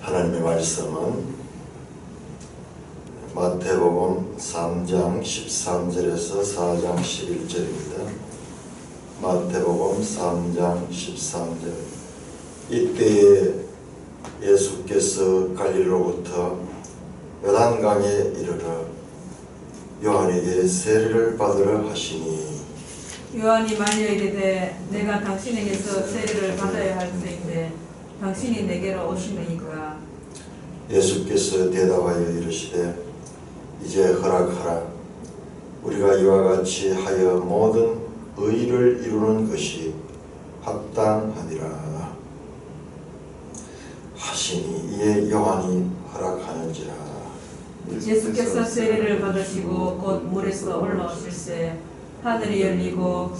하나님의 말씀은 마태복음 3장 13절에서 4장 11절입니다. 마태복음 3장 13절. 이때에 예수께서 갈릴리로부터 요단강에 이르러 요한에게 세례를 받으러 하시니 요한이 말려 이르되 내가 당신에게서 세례를 받아야 할 터인데 당신이 내게로 오시느니까. 예수께서 대답하여 이르시되 이제 허락하라. 우리가 이와 같이 하여 모든 의를 이루는 것이 합당하니라 하시니 이에 요한이 허락하는지라. 예수께서 세례를 받으시고 곧 물에서 올라오실새 하늘이 열리고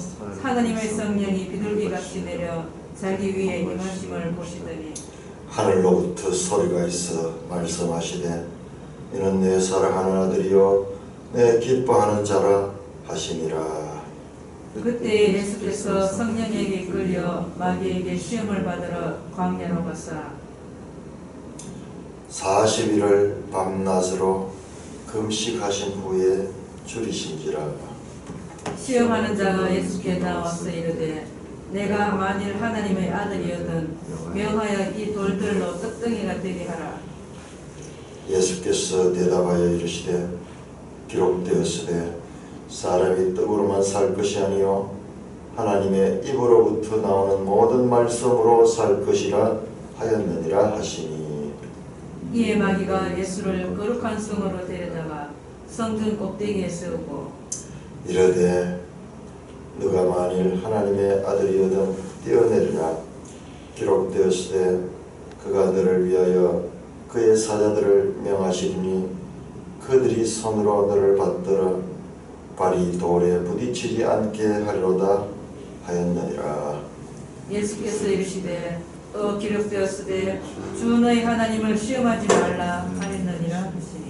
하나님의 성령이 비둘기같이 내려 자기 위에 임하심을 보시더니 하늘로부터 소리가 있어 말씀하시되 이는 내 사랑하는 아들이요 내 기뻐하는 자라 하시니라. 그때 예수께서 성령에게 이끌려 마귀에게 시험을 받으러 광야로 가사 40일을 밤낮으로 금식하신 후에 줄이신지라. 시험하는 자가 예수께 나와서 이르되 내가 만일 하나님의 아들이거든 명하여 이 돌들로 떡덩이가 되게 하라. 예수께서 대답하여 이르시되 기록되었으되 사람이 떡으로만 살 것이 아니요 하나님의 입으로부터 나오는 모든 말씀으로 살 것이라 하였느니라 하시니. 이에 마귀가 예수를 거룩한 성으로 데려다가 성전 꼭대기에 세우고 이르되 너가 만일 하나님의 아들이거든 뛰어내리라. 기록되었으되 그가 너를 위하여 그의 사자들을 명하시리니 그들이 손으로 너를 받들어 발이 돌에 부딪히지 않게 하리로다 하였느니라. 예수께서 이르시되 또 기록되었으되 주 너희 하나님을 시험하지 말라 하였느니라 하시니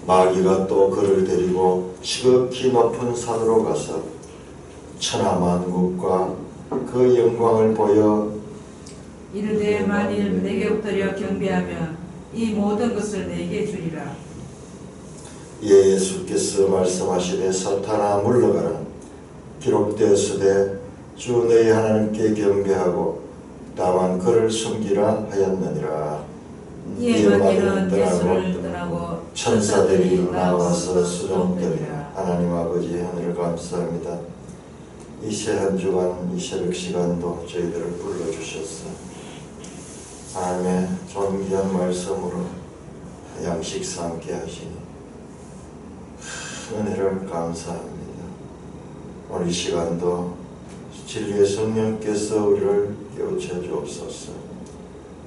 마귀가 또 그를 데리고 지극히 높은 산으로 가서 천하만국과 그 영광을 보여 이르되 만일 내게 엎드려 경배하면 이 모든 것을 내게 주리라. 이에 예수께서 말씀하시되 사탄아 물러가라. 기록되었으되 주 너희 하나님께 경배하고 다만 그를 숨기라 하였느니라. 이에 마귀는 예수를 떠나고 천사들이 나와서 수종되리라. 하나님 아버지 하늘을 감사합니다. 이 새 한 주간 이 새벽 시간도 저희들을 불러주셨어. 하나님의 존귀한 말씀으로 양식 삼게 하시니 은혜를 감사합니다. 오늘 이 시간도 진리의 성령께서 우리를 깨우쳐 주옵소서.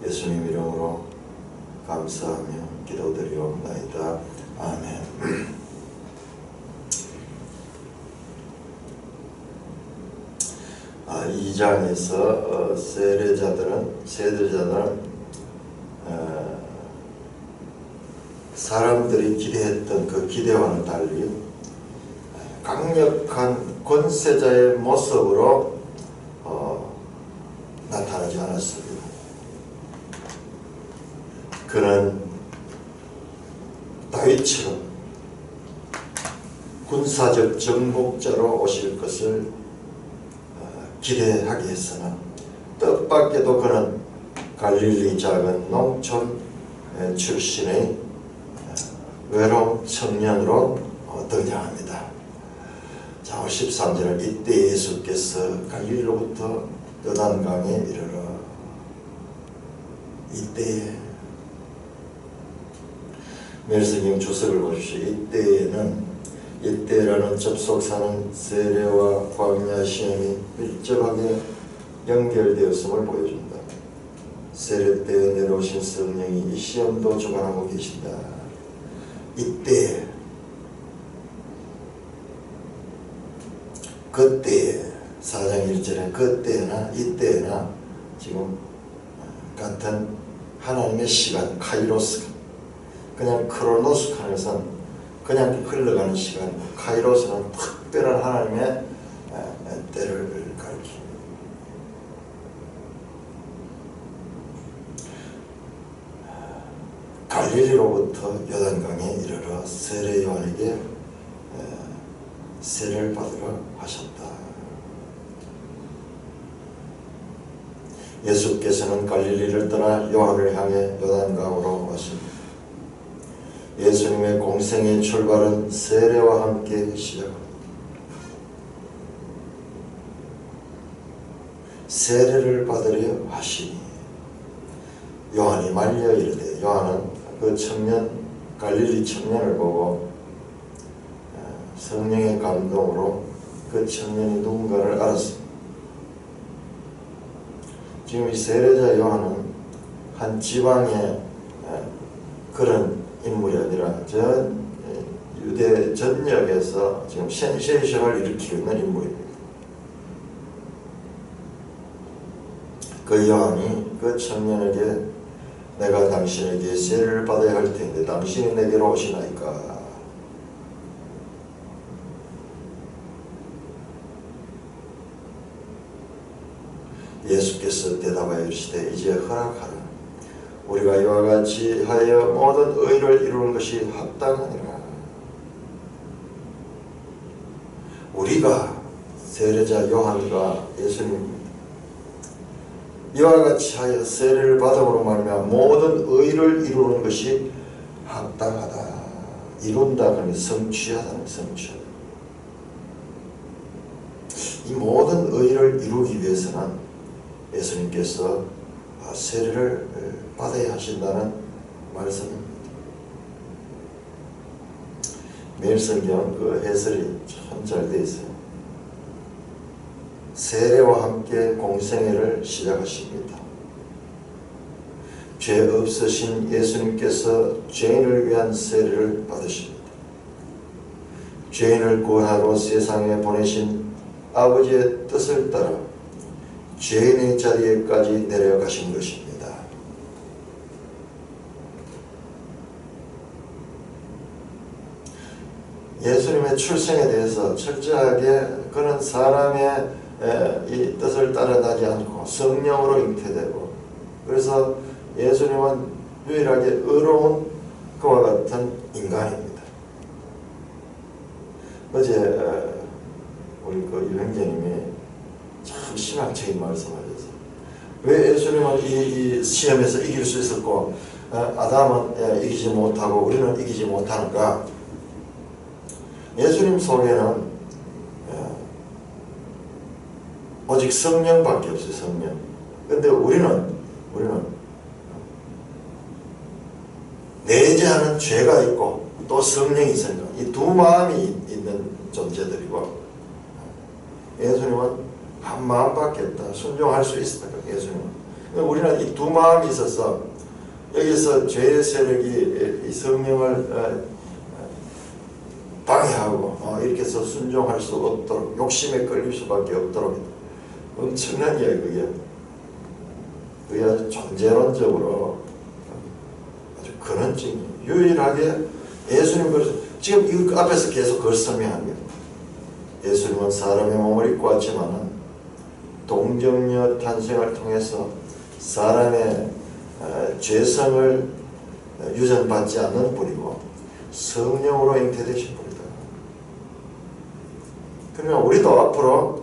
예수님 이름으로 감사하며 기도드리옵나이다. 아멘. 이 장에서 세례자들은 사람들이 기대했던 그 기대와는 달리 강력한 권세자의 모습으로 나타나지 않았습니다. 그는 다윗처럼 군사적 정복자로 오실 것을 기대하게 했으나 뜻밖에도 그는 갈릴리 작은 농촌 출신의 외로운 청년으로 등장합니다. 자, 13절은 이때 예수께서 갈릴리로부터 요단강에 이르러 이때에 멜스님 주석을 보십시오. 이때라는 접속사는 세례와 광야 시험이 밀접하게 연결되었음을 보여준다. 세례 때 내려오신 성령이 이 시험도 주관하고 계신다. 이때, 그때 4장 1절에 그때나 이때나 지금 같은 하나님의 시간, 카이로스, 그냥 크로노스 칸에서는 그냥 흘러가는 시간, 카이로스는 특별한 하나님의 때를 가리킵니다. 갈릴리로부터 요단강에 이르러 세례 요한에게 세례를 받으러 하셨다. 예수께서는 갈릴리를 떠나 요한을 향해 요단강으로 왔습니다. 예수님의 공생의 출발은 세례와 함께 시작합니다. 세례를 받으려 하시니 요한이 말려 이르되, 요한은 그 청년, 갈릴리 청년을 보고 성령의 감동으로 그 청년이 누군가를 알았습니다. 지금 이 세례자 요한은 한 지방의 그런 인물이 아니라 전 유대 전역에서 지금 센세이션을 일으키고 있는 인물입니다. 그 요한이 그 청년에게 내가 당신에게 세례를 받아야 할 텐데 당신이 내게로 오시나이까? 예수께서 대답하여 이르시되 이제 허락하라. 우리가 이와 같이 하여 모든 의를 이루는 것이 합당하니라. 우리가 세례자 요한과 예수님 이와 같이 하여 세례를 받음으로 말미암아 모든 의를 이루는 것이 합당하다. 이룬다 그러면 성취하다는 성취하다. 이 모든 의를 이루기 위해서는 예수님께서 세례를 받아야 하신다는 말씀입니다. 매일성경 그 해설이 참 잘 되어 있어요. 세례와 함께 공생애를 시작하십니다. 죄 없으신 예수님께서 죄인을 위한 세례를 받으십니다. 죄인을 구원하러 세상에 보내신 아버지의 뜻을 따라 죄인의 자리에까지 내려가신 것입니다. 예수님의 출생에 대해서 철저하게 그는 사람의 이 뜻을 따라가지 않고 성령으로 잉태되고, 그래서 예수님은 유일하게 의로운 그와 같은 인간입니다. 어제 우리 그 유형제님이 참 신앙적인 말씀하셨어요. 왜 예수님은 이 시험에서 이길 수 있었고 아담은 이기지 못하고 우리는 이기지 못하는가? 예수님 속에는 오직 성령밖에 없어요. 성령. 근데 우리는 내재하는 죄가 있고 또 성령이 있으니까 이 두 마음이 있는 존재들이고, 예수님은 한 마음밖에 없다. 순종할 수 있었다. 예수님은. 우리는 이 두 마음이 있어서 여기서 죄의 세력이 이 성령을 방해하고 이렇게 해서 순종할 수 없도록, 욕심에 끌릴 수밖에 없도록 엄청난 이야기. 그게 아주 존재론적으로 아주 근원적인 유일하게 예수님, 지금 이 앞에서 계속 그걸 설명합니다. 예수님은 사람의 몸을 입고 왔지만은 동정녀 탄생을 통해서 사람의 죄성을 유전받지 않는 분이고 성령으로 잉태되신 분이다. 그러면 우리도 앞으로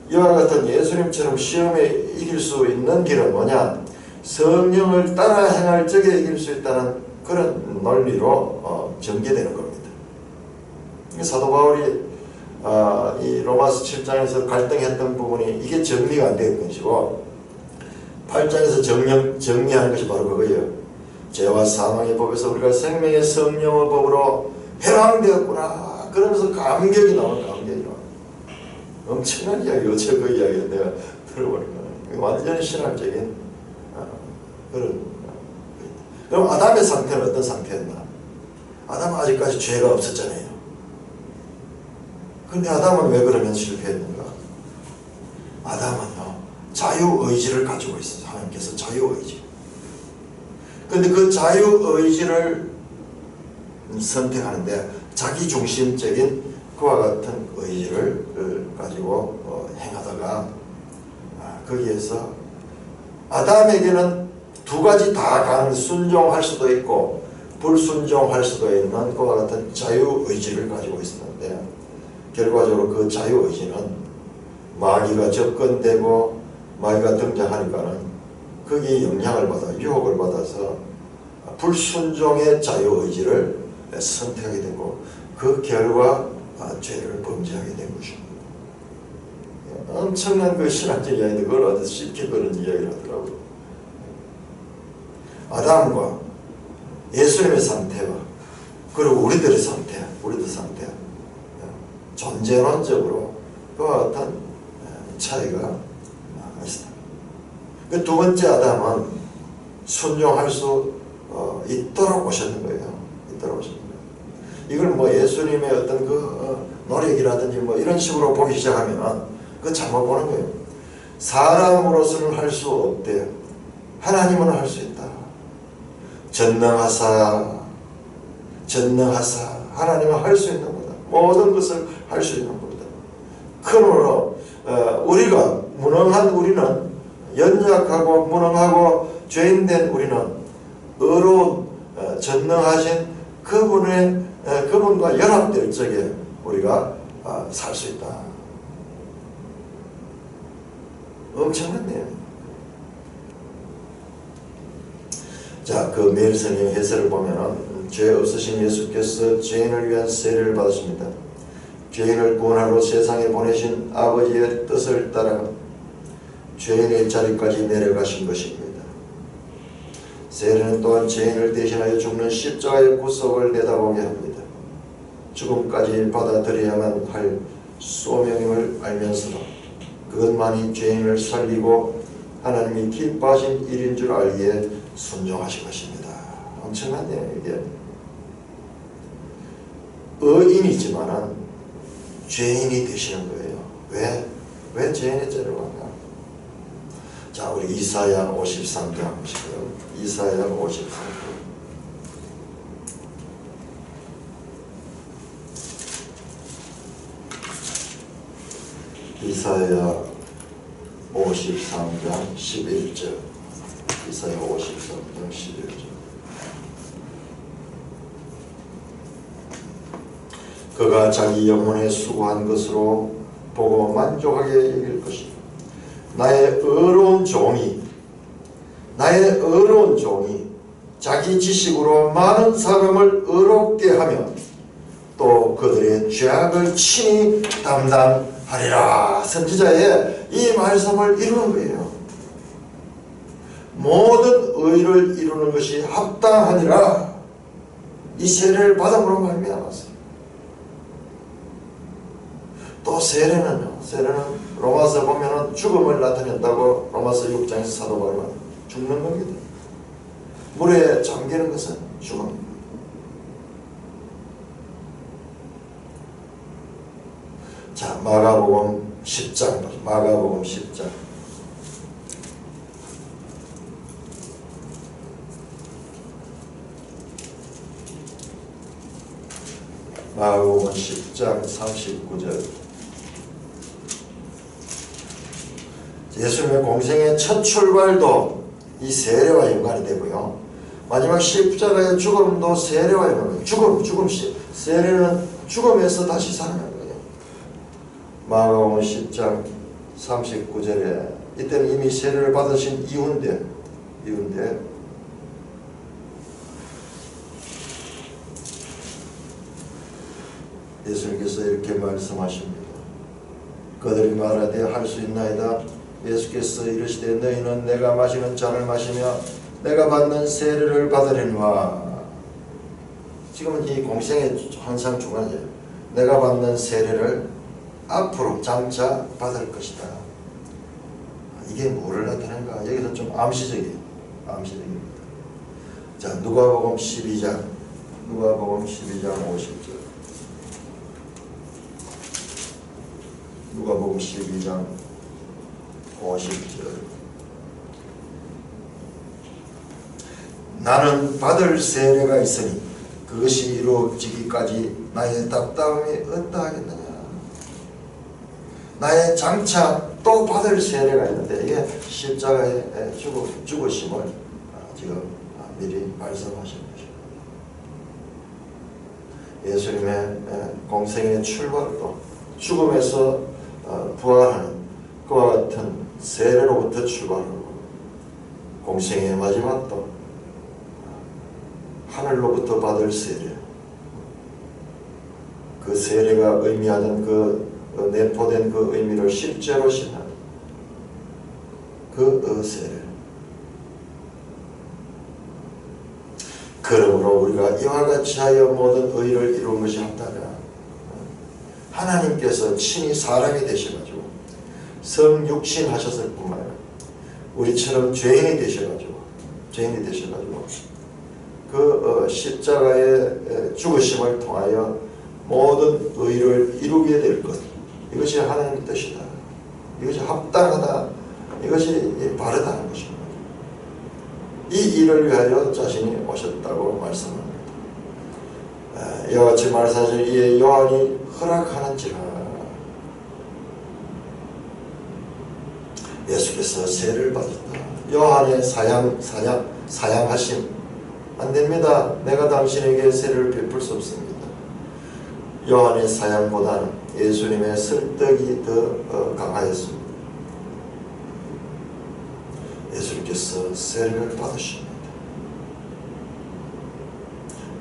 이와 같은 예수님처럼 시험에 이길 수 있는 길은 뭐냐? 성령을 따라 행할 적에 이길 수 있다는 그런 논리로 전개되는 겁니다. 사도 바울이 이 로마서 7장에서 갈등했던 부분이 이게 정리가 안 된 것이고, 8장에서 정리하는 것이 바로 그거예요. 죄와 사망의 법에서 우리가 생명의 성령의 법으로 해방되었구나. 그러면서 감격이 나오는 감격이 나와요. 엄청난 이야기, 어째 그 이야기를 내가 들어보니까 완전히 신학적인 그런. 그럼 아담의 상태는 어떤 상태였나? 아담은 아직까지 죄가 없었잖아요. 근데 아담은 왜 그러면 실패했는가? 아담은요, 자유의지를 가지고 있어요. 하나님께서 자유의지. 근데 그 자유의지를 선택하는데 자기중심적인 그와 같은 의지를 가지고 행하다가 거기에서 아담에게는 두 가지 다 가능, 순종할 수도 있고 불순종할 수도 있는 그와 같은 자유의지를 가지고 있었는데 결과적으로 그 자유의지는 마귀가 접근되고 마귀가 등장하니까는 거기에 영향을 받아 유혹을 받아서 불순종의 자유의지를 선택하게 되고 그 결과 죄를 범죄하게 된 것입니다. 엄청난 그 신학적 이야기인데 그걸 아주 쉽게 그런 이야기를 하더라고요. 아담과 예수님의 상태와 그리고 우리들의 상태, 존재론적으로 그와 같은 차이가 있다. 그 두 번째 아담은 순종할 수 있도록 오셨는 거예요. 이걸 뭐 예수님의 어떤 그 노력이라든지 뭐 이런 식으로 보기 시작하면 그 잘못 보는 거예요. 사람으로서는 할 수 없대. 하나님은 할 수 있다. 전능하사 하나님은 할 수 있는 거다. 모든 것을 할 수 있는 겁니다. 그러므로 우리가 무능한 우리는 연약하고 무능하고 죄인된 우리는 의로운 전능하신 그분과 연합될 적에 우리가 살 수 있다. 엄청난 내용입니다. 자, 그 메일성의 해설을 보면은 죄 없으신 예수께서 죄인을 위한 세례를 받으십니다. 죄인을 구원하러 세상에 보내신 아버지의 뜻을 따라 죄인의 자리까지 내려가신 것입니다. 세례는 또한 죄인을 대신하여 죽는 십자가의 구속을 내다보게 합니다. 죽음까지 받아들여야만 할 소명임을 알면서도 그것만이 죄인을 살리고 하나님이 기뻐하신 일인 줄 알기에 순종하신 것입니다. 엄청나네요. 이게 의인이지만은 죄인이 되시는 거예요. 왜 죄인의 죄를 받나? 자, 우리 이사야 53장 보시고요. 이사야 53장. 이사야 53장 11절. 이사야 53장 11절. 그가 자기 영혼에 수고한 것으로 보고 만족하게 여길 것이다. 나의 의로운 종이 자기 지식으로 많은 사람을 의롭게 하며 또 그들의 죄악을 친히 담당하리라. 선지자의 이 말씀을 이루는 거예요. 모든 의를 이루는 것이 합당하니라. 이 세례를 받음으로 말미암았어요. 또 세례는 로마서 보면은 죽음을 나타낸다고 로마서 6장에서 사도 바울은 죽는 겁니다. 물에 잠기는 것은 죽음. 자, 마가복음 10장. 마가복음 10장. 마가복음 10장 39절. 예수님의 공생의 첫 출발도 이 세례와 연관이 되고요. 마지막 십자가의 죽음도 세례와 연관이 돼요. 세례는 죽음에서 다시 살아나는 거예요. 마가복음 10장 39절에 이때는 이미 세례를 받으신 이후인데 예수님께서 이렇게 말씀하십니다. 그들이 말하되 할 수 있나이다. 예수께서 이르시되 너희는 내가 마시는 잔을 마시며 내가 받는 세례를 받으려니와. 지금은 이 공생의 항상 중간이에요. 내가 받는 세례를 앞으로 장차 받을 것이다. 이게 뭐를 나타내는가? 여기서 좀 암시적입니다. 자, 누가복음 12장 50절. 누가복음 12장 50절. 나는 받을 세례가 있으니 그것이 이루어지기까지 나의 답답함이 어떠하겠느냐. 나의 장차 또 받을 세례가 있는데 이게 십자가의 죽으심을 지금 미리 말씀하신 것입니다. 예수님의 공생의 출발도 죽음에서 부활하는 그와 같은 세례로부터 출발하고 공생의 마지막도 하늘로부터 받을 세례, 그 세례가 의미하는 그 내포된 그 의미를 실제로 신하는 그 세례. 그러므로 우리가 이와 같이 하여 모든 의를 이루는 것이 합당하다. 하나님께서 친히 사람이 되셔가지고 성육신 하셨을 뿐만 아니라 우리처럼 죄인이 되셔가지고 그 십자가의 죽으심을 통하여 모든 의를 이루게 될 것, 이것이 하나님의 뜻이다. 이것이 합당하다. 이것이 바르다는 것입니다. 이 일을 위하여 자신이 오셨다고 말씀합니다. 이와 같이 말씀하신 이에 요한이 허락하는지라. 예수께서 세례를 받았다. 요한의 사양하심 안 됩니다. 내가 당신에게 세례를 베풀 수 없습니다. 요한의 사양보다는 예수님의 설득이 더 강하였습니다. 예수님께서 세례를 받으십니다.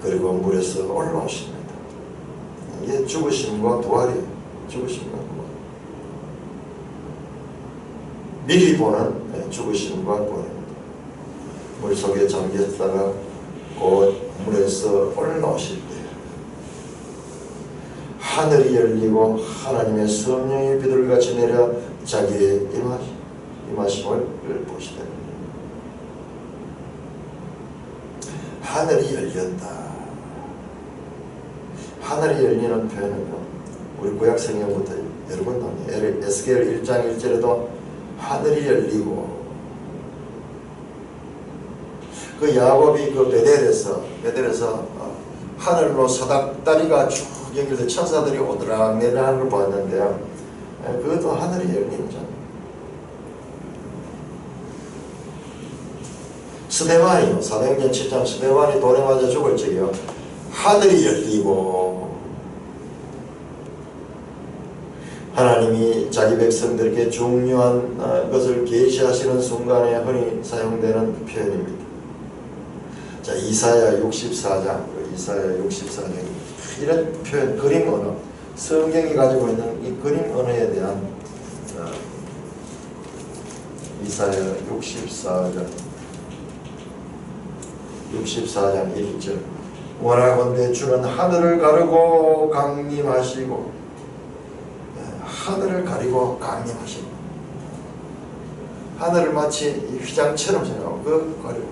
그리고 물에서 올라오십니다. 이게 죽으심과 부활이에요. 죽으심과 부활. 미리 보는 죽으심과 부활입니다. 물속에 잠겼다가 곧 물에서 올라오실 때 하늘이 열리고 하나님의 성령이 비둘기같이 내려 자기의 임하심을 보시되 하늘이 열렸다. 하늘이 열리는 표현은요, 우리 구약 성경부터 여러 번 나옵니다. 에스겔 1장 1절에도 하늘이 열리고, 그 야곱이 그 베델에서 하늘로 사닥다리가 쭉 연결돼 천사들이 오드락 내려가는 걸 보았는데요, 그것도 하늘이 열리는 점. 스데반이요, 사도행전 7장 스데반이 돌에 맞아 죽을 적이요, 하늘이 열리고 하나님이 자기 백성들에게 중요한 것을 계시하시는 순간에 흔히 사용되는 표현입니다. 자, 이사야 64장 이런 표현, 그림 언어, 성경이 가지고 있는 이 그림 언어에 대한 이사야 64장 1절. 원하건대 주는 하늘을 가르고 강림하시고, 하늘을 가리고 강림하시고, 하늘을 마치 휘장처럼 생각하고 그 가리고,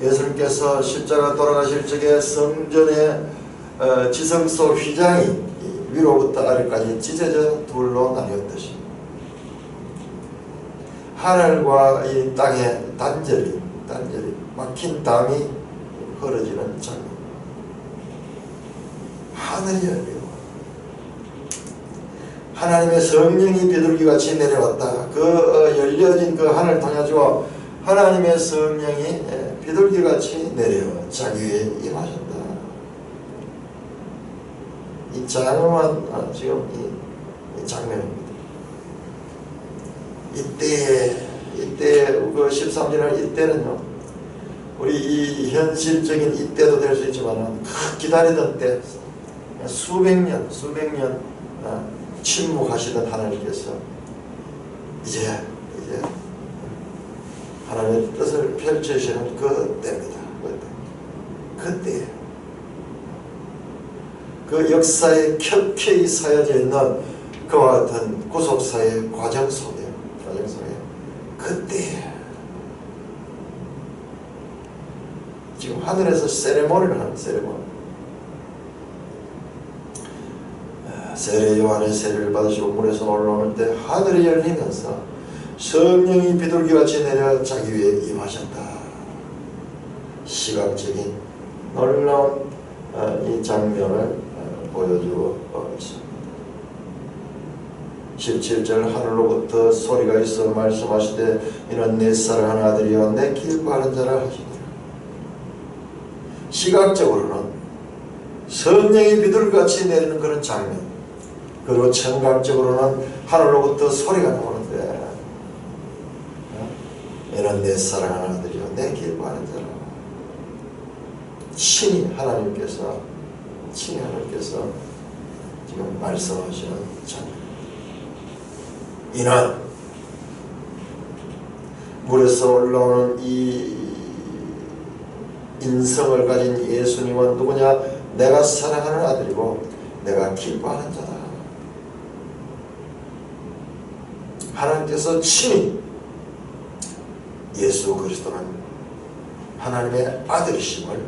예수님께서 십자가 돌아가실 적에 성전의 지성소 휘장이 위로부터 아래까지 찢어져 둘로 나뉘었듯이 하늘과 이 땅의 단절이 막힌 담이 흐러지는 장면. 하늘이 열리고 하나님의 성령이 비둘기같이 내려왔다. 그 열려진 그 하늘을 통해서 하나님의 성령이 비둘기같이 내려 자기 위에 임하셨다. 이 장엄한 지금 이 장면입니다. 이때 그 13절의 이때는요, 우리 이 현실적인 이때도 될 수 있지만 기다리던 때 수백 년 침묵하시던 하나님께서 이제 하나님의 뜻을 펼치시는 그 때입니다. 그때 그 역사에 켜켜이 사여져 있는 그와 같은 구속사의 과정 속에 그때 지금 하늘에서 세레모니를 하는 세레모니. 세례 요한의 세례를 받으시고 물에서 올라오는 때 하늘이 열리면서 성령이 비둘기같이 내려 자기 위에 임하셨다. 시각적인 놀라운 이 장면을 보여주고 있습니다. 17절 하늘로부터 소리가 있어 말씀하시되 이는 내 사랑하는 아들이여 내 길 바른 자라 하시니라. 시각적으로는 성령이 비둘기같이 내리는 그런 장면. 그리고 청각적으로는 하늘로부터 소리가 나오는데 이는 내 사랑하는 아들이요 내 기뻐하는 자라. 친히 하나님께서 지금 말씀하시는 장면. 이는 물에서 올라오는 이 인성을 가진 예수님은 누구냐? 내가 사랑하는 아들이고 내가 기뻐하는 자다. 하나님께서 친히 예수 그리스도는 하나님의 아들이심을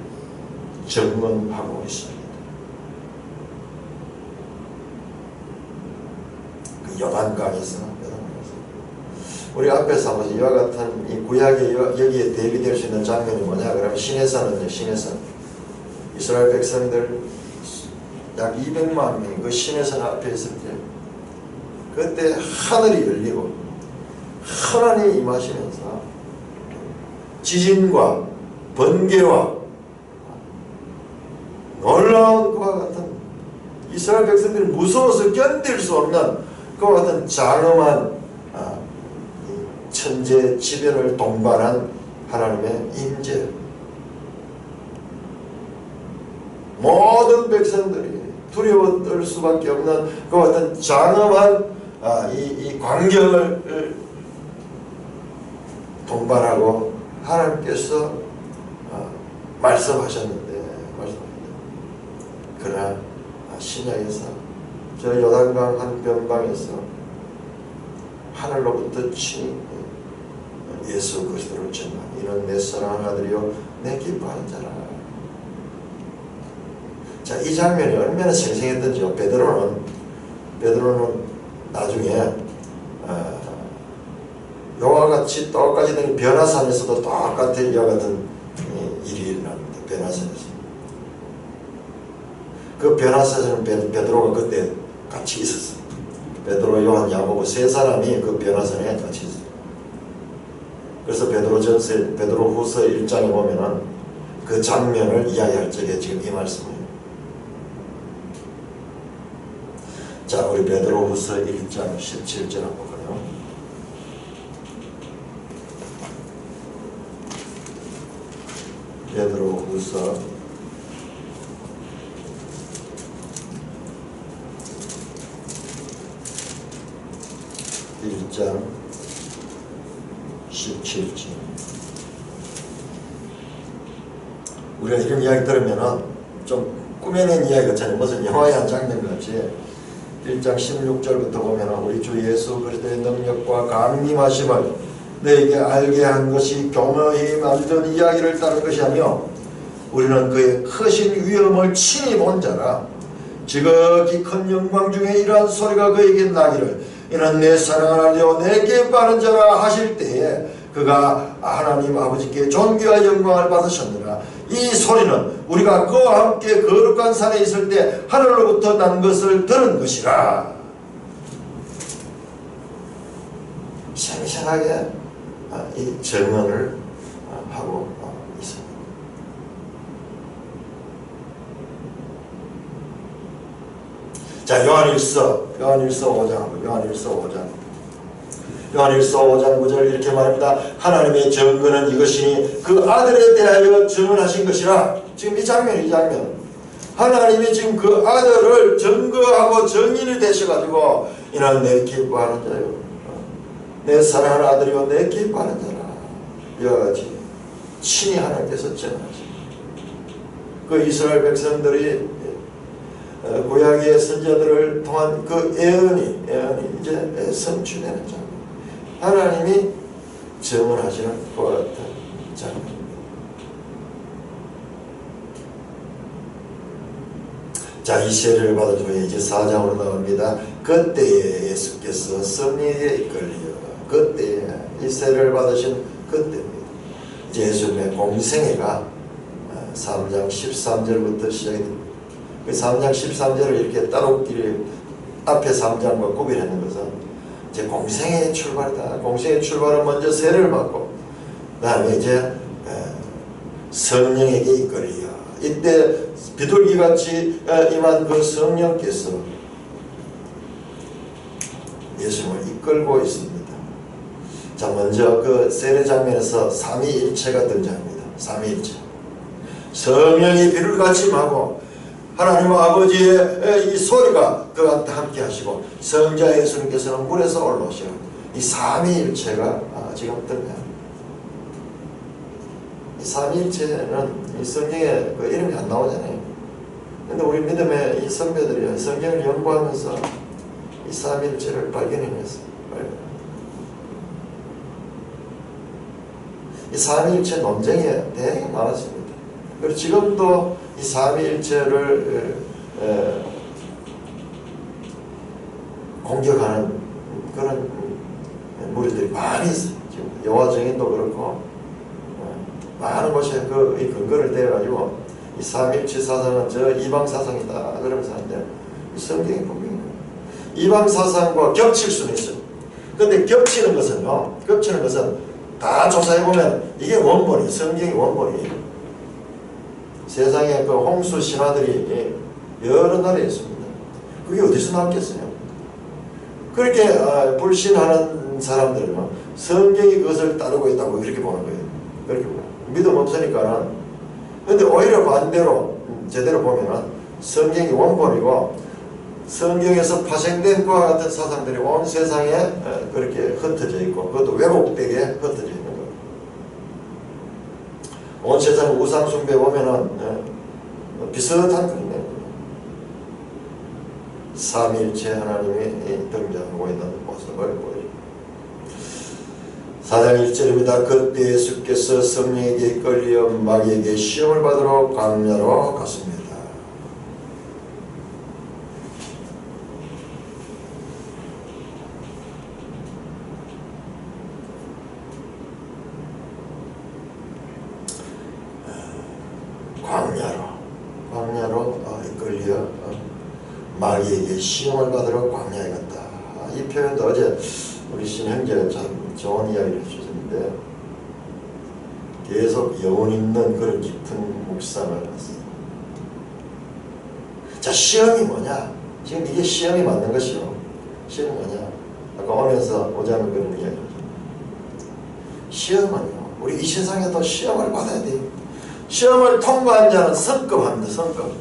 증언하고 있습니다. 그 요단강에서 우리 앞에서 한번 이와 같은 이 구약의 여기에 대비될 수 있는 장면이 뭐냐? 그러면 시내산은요, 시내산. 이스라엘 백성들 약 200만 명이 그 시내산 앞에 있을 때 그때 하늘이 열리고 하나님이 임하시면서 지진과 번개와 놀라운 그와 같은 이스라엘 백성들이 무서워서 견딜 수 없는 그와 같은 장엄한 천재 지변을 동반한 하나님의 임재. 모든 백성들이 두려워 떨 수밖에 없는 그 같은 장엄한 이 광경을 동반하고 하나님께서 말씀하셨는데 그러나 신약에서 저 요단강 한 변방에서 하늘로부터 친히 예수 그리스도를 전한 이는 내 사랑하는 아들이요 내 기뻐하는 자라. 자, 이 장면이 얼마나 생생했던지요. 베드로는 나중에 요와 같이 똑같이 된 변화산에서도 똑같은 이와 같은 일이 일어납니다. 변화산에서. 그 변화산에서는 베드로가 그때 같이 있었어요. 베드로, 요한, 야고보 세 사람이 그 변화산에 같이 있어요. 그래서 베드로후서 1장에 보면은 그 장면을 이야기할 적에 지금 이 말씀이에요. 자, 우리 베드로후서 1장 17절 한번 볼까요? 베드로후서 1장 17절. 우리가 이런 이야기 들으면은 좀 꾸며낸 이야기 같잖아요. 무슨 영화의 한 장면 같이. 1장 16절부터 보면은 우리 주 예수 그리스도의 능력과 강림하심을 너에게 알게 한 것이 교묘히 만든 이야기를 따른 것이 아니요 우리는 그의 크신 위엄을 친히 본 자라. 지극히 큰 영광 중에 이러한 소리가 그에게 나기를 이는 내 사랑을 알려 내 기뻐하는 자라 하실 때에 그가 하나님 아버지께 존귀와 영광을 받으셨느라. 이 소리는 우리가 그와 함께 거룩한 산에 있을 때 하늘로부터 난 것을 들은 것이라. 생생하게 이 증언을 하고 있습니다. 자, 요한일서 5장 9절 이렇게 말합니다. 하나님의 증거는 이것이니 그 아들에 대하여 증언하신 것이라. 지금 이 장면 하나님이 지금 그 아들을 증거하고 증인이 되셔가지고 이는 내 기뻐하는 자요 내 사랑하는 아들이요 내 기뻐하는 자라. 이와 같이 친히 하나님께서 증언하십니다. 그 이스라엘 백성들이 구약의 선지자들을 통한 그 예언이 이제 성취되는 장면. 하나님이 증언하시는 그와 같은 장면입니다. 자, 이 세례를 받은 후에 이제 4장으로 나옵니다. 그때에 예수께서 섭리에 이끌려 그때에 이 세례를 받으신 그때입니다. 이제 예수님의 공생애가 3장 13절부터 시작이 됩니다. 그 3장 13절을 이렇게 따로끼리 앞에 3장과 구별하는 것은 이제 공생의 출발이다. 공생의 출발은 먼저 세례를 받고 그 다음에 이제 성령에게 이끌려 이때 비둘기같이 임한 그 성령께서 예수님을 이끌고 있습니다. 자, 먼저 그 세례 장면에서 삼위일체가 등장합니다. 삼위일체. 성령이 비를 같이 임하고 하나님 아버지의 이 소리가 그와 함께 하시고 성자 예수님께서는 물에서 올라오시고 이 삼위일체가 지금 등장합니다. 이 삼위일체는 이 성경에 그 이름이 안 나오잖아요. 근데 우리 믿음의 이 선배들이 성경을 연구하면서 이 삼위일체를 발견해냈어요. 이 삼위일체 논쟁이 되게 많았습니다. 그리고 지금도 이 삼위일체를 공격하는 그런 무리들이 많이 있어요. 지금 여호와 증인도 그렇고 많은 곳에 이 근거를 대가지고 이 삼위일체 사상은 저 이방 사상이다 그러면서 하는데 이 성경이 분명히 이방 사상과 겹칠 수는 있어요. 근데 겹치는 것은 다 조사해보면 이게 원본이 성경이 원본이에요. 세상에 그 홍수 신화들이 여러 나라에 있습니다. 그게 어디서 나왔겠어요? 그렇게 불신하는 사람들은 성경이 그것을 따르고 있다고 이렇게 보는 거예요. 그렇게 믿음 없으니까는. 근데 오히려 반대로 제대로 보면은 성경이 원본이고 성경에서 파생된 그와 같은 사상들이 온 세상에 그렇게 흩어져 있고 그것도 왜곡되게 흩어져 있는 거예요. 온 세상 우상 숭배 보면은 비슷한 그런 내용이에요. 삼위일체 하나님이 등장하고 있는 모습을 보여줍니다. 4장 1절입니다. 그때 예수께서 성령에게 이끌려 마귀에게 시험을 받으러 광야로 갔습니다. 광야로 이끌려 마귀에게 시험을 받으러 광야에 갔다. 이 표현도 어제 우리 신형제가 참 좋은 이야기를 해주셨는데 계속 영혼 있는 그런 깊은 묵상을 했어요. 자, 시험이 뭐냐? 지금 이게 시험이 맞는 것이요. 시험이 뭐냐? 아까 오면서 오자면 그런 이야기를 했죠. 시험은요, 우리 이 세상에도 시험을 받아야 돼요. 시험을 통과한 자는 성급합니다. 성급.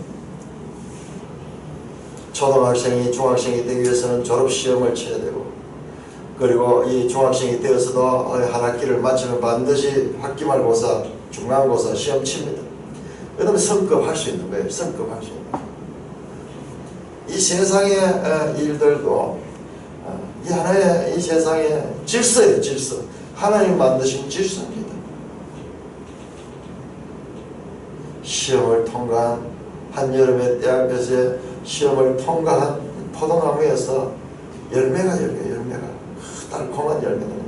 초등학생이 중학생이 되기 위해서는 졸업시험을 쳐야 되고 그리고 이 중학생이 되어서도 한 학기를 마치면 반드시 학기말고사, 중간고사 시험 칩니다. 그러면 성급할 수 있는 거예요. 성급할 수 있는 거예요. 이 세상의 일들도 이 하나의 이 세상의 질서예요. 질서. 하나님 만드신 질서입니다. 시험을 통과한 한여름의 때 앞에서 시험을 통과한 포도나무에서 열매가 열려요. 열매가 달콤한 열매가 나요.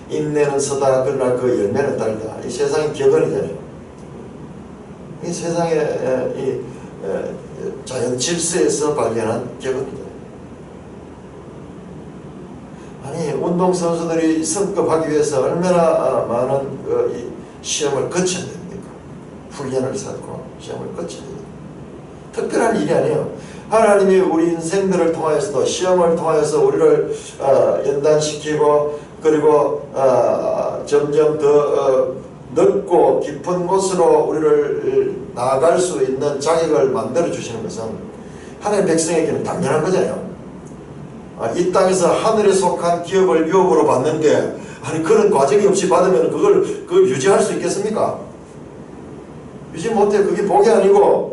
인내는 서다 그러나 그 열매는 달다. 이 세상의 격언이잖아요. 이 세상의 이 자연 질서에서 발견한 격언이잖아요. 아니 운동선수들이 성급하기 위해서 얼마나 많은 이 시험을 거쳐야 됩니까? 훈련을 쌓고 시험을 거쳐야 됩니다. 특별한 일이 아니에요. 하나님이 우리 인생들을 통하여서도 시험을 통하여서 우리를 연단시키고 그리고 점점 더 넓고 깊은 곳으로 우리를 나아갈 수 있는 자격을 만들어 주시는 것은 하나님의 백성에게는 당연한 거잖아요. 이 땅에서 하늘에 속한 기업을 유업으로 받는데 아니 그런 과정이 없이 받으면 그걸 유지할 수 있겠습니까? 유지 못해. 그게 복이 아니고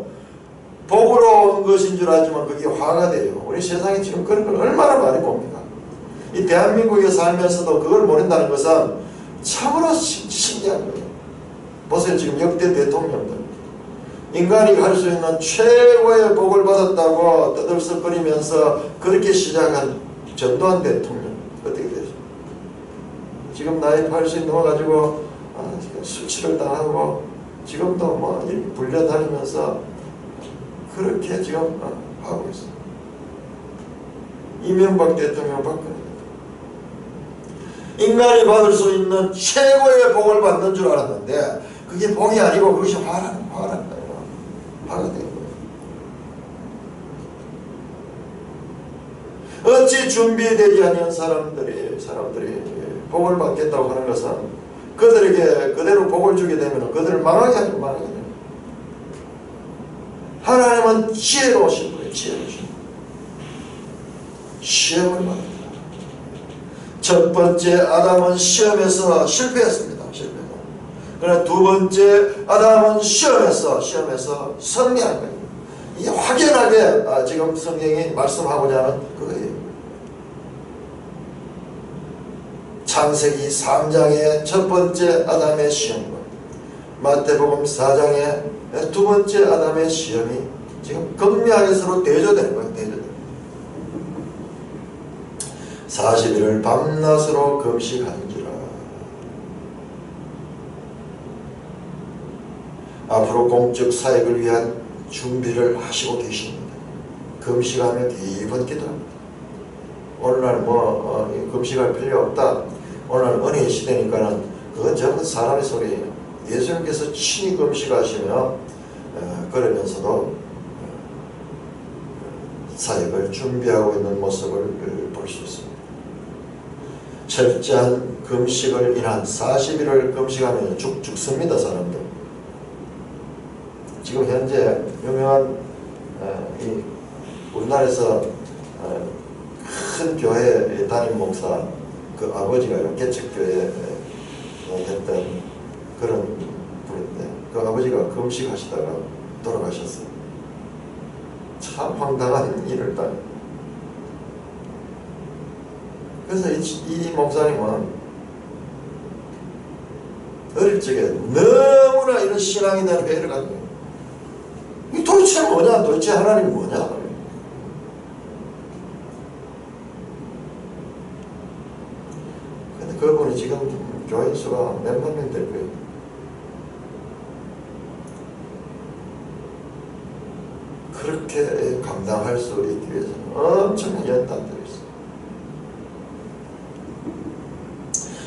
복으로 온 것인 줄 알지만 그게 화가 돼요. 우리 세상에 지금 그런 걸 얼마나 많이 봅니까? 이 대한민국에 살면서도 그걸 모른다는 것은 참으로 신기한 거예요. 보세요. 지금 역대 대통령들 인간이 할 수 있는 최고의 복을 받았다고 떠들썩거리면서 그렇게 시작한 전두환 대통령 어떻게 되죠? 지금 나이 80 넘어가지고 수치를 당하고 지금도 뭐 이렇게 불려다니면서 그렇게 지금 하고 있어요. 이명박 대통령 박근혜 인간이 받을 수 있는 최고의 복을 받는 줄 알았는데 그게 복이 아니고 그것이 화라는 거예요. 화가 되는 거예요. 어찌 준비되지 않은 사람들이 복을 받겠다고 하는 것은 그들에게 그대로 복을 주게 되면 그들을 망하게 하죠. 망하게 돼요. 하나님은 지혜로우신 거예요. 지혜로우신 거예요. 시험을 받았다. 첫 번째 아담은 시험에서 실패했습니다. 그러나 두 번째 아담은 시험에서 승리한 거예요. 이 확연하게 지금 성경이 말씀하고자 하는 그거예요. 창세기 3장의 첫 번째 아담의 시험과 마태복음 4장의 두 번째 아담의 시험이 지금 극명하게 서로 대조되는 거예요. 대조되는 거예요. 40일을 밤낮으로 금식하는지라. 앞으로 공적 사역을 위한 준비를 하시고 계십니다. 금식하며 기본 기도합니다. 오늘날 금식할 필요 없다. 오늘날 은혜의 시대니까는 그건 전부 사람의 소리예요. 예수님께서 친히 금식하시며 그러면서도 사역을 준비하고 있는 모습을 볼 수 있습니다. 철저한 금식을 인한 40일을 금식하면 죽습니다. 사람들. 지금 현재 유명한 우리나라에서 큰 교회 담임 목사 그 아버지가 개척교회 했던 그런 분인데 그 아버지가 금식하시다가 돌아가셨어요. 참 황당한 일을 딱. 그래서 이 목사님은 어릴 적에 너무나 이런 신앙에 대한 회의를 가지고 이 도대체 뭐냐? 도대체 하나님이 뭐냐? 근데 그분이 지금 교인 수가 몇만 명 될 거예요. 그렇게 감당할 수 있기 위해서는 엄청난 연단들이 있어요.